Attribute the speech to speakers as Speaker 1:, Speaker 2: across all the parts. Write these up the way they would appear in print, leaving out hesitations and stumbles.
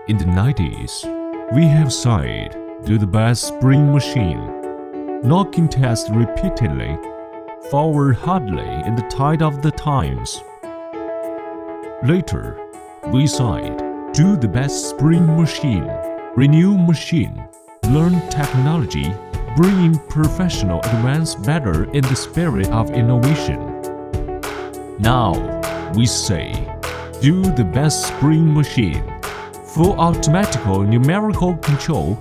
Speaker 1: In the 90s, we have tried to do the best spring machine, knocking tests repeatedly, forward hardly in the tide of the times. Later, we tried do the best spring machine, renew machine, learn technology, bringing professional advance better in the spirit of innovation. Now, we say, do the best spring machine, full automatical numerical control,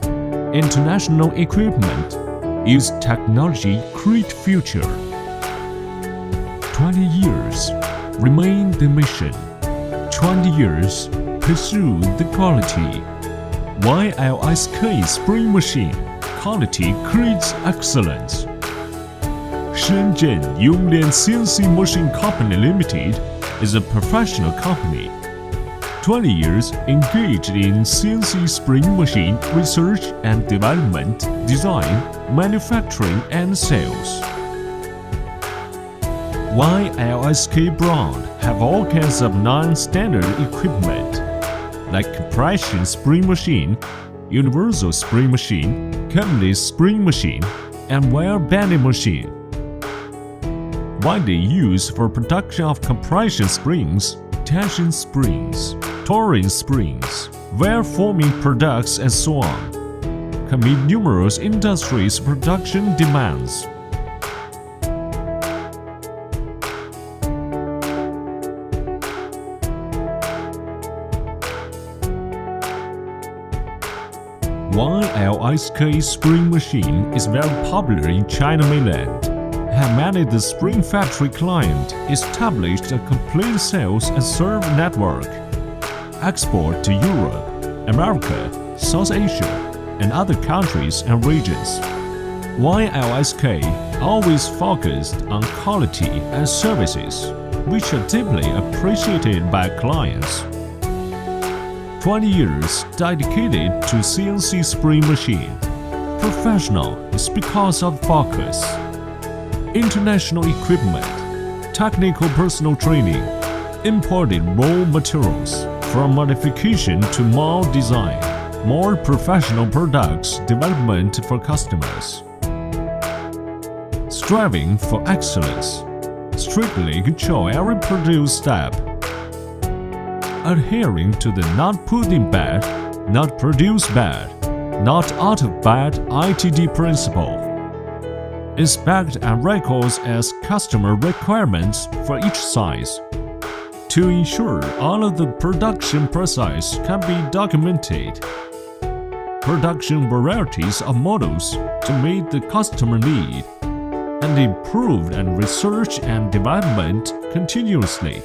Speaker 1: international equipment, use technology, create future. 20 years, remain the mission. 20 years, pursue the quality. YLSK spring machine, quality creates excellence. Shenzhen Yonglian CNC Machine Company Limited is a professional company. 20 years engaged in CNC spring machine research and development, design, manufacturing and sales. YLSK brand have all kinds of non-standard equipment like compression spring machine, universal spring machine, cabinet spring machine, and wire bending machine. Widely used for production of compression springs, tension springs, touring springs, wire forming products and so on, can meet numerous industries' production demands. YLSK spring machine is very popular in China mainland. Have managed the spring factory client, established a complete sales and service network, export to Europe, America, South Asia, and other countries and regions. YLSK always focused on quality and services, which are deeply appreciated by clients. 20 years dedicated to CNC spring machine. Professional is because of focus. International equipment, technical personal training, imported raw materials, from modification to mold design, more professional products development for customers. Striving for excellence, strictly control every produce step. Adhering to the not put in bad, not produce bad, not out of bad ITD principle. Inspect and records as customer requirements for each size. To ensure all of the production process can be documented. Production varieties of models to meet the customer need. And improved and research and development continuously.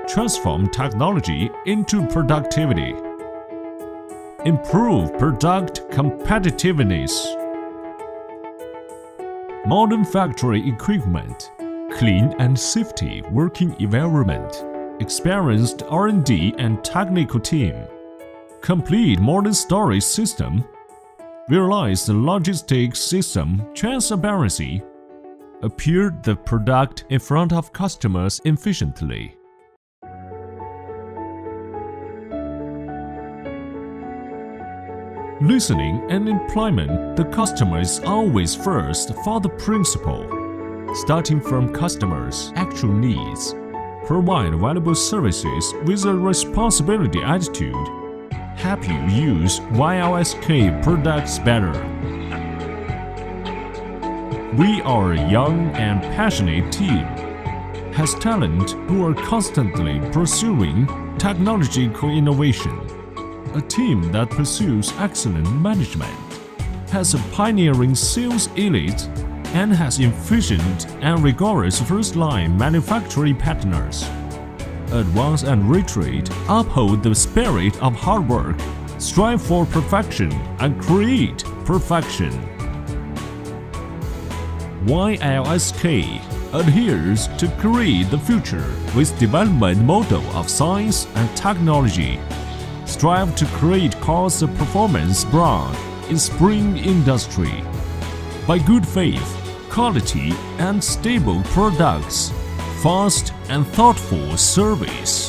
Speaker 1: Transform technology into productivity. Improve product competitiveness. Modern factory equipment, clean and safety working environment, experienced R&D and technical team, complete modern storage system, realize the logistics system transparency, appear the product in front of customers efficiently. Listening and employment, the customer is always first for the principle. Starting from customers' actual needs, provide valuable services with a responsibility attitude. Help you use YLSK products better. We are a young and passionate team, has talent who are constantly pursuing technological innovation. A team that pursues excellent management, has a pioneering sales elite, and has efficient and rigorous first-line manufacturing partners. Advance and retreat, uphold the spirit of hard work, strive for perfection, and create perfection. YLSK adheres to create the future with development model of science and technology. Strive to create cost-performance brand in spring industry. By good faith, quality and stable products, fast and thoughtful service.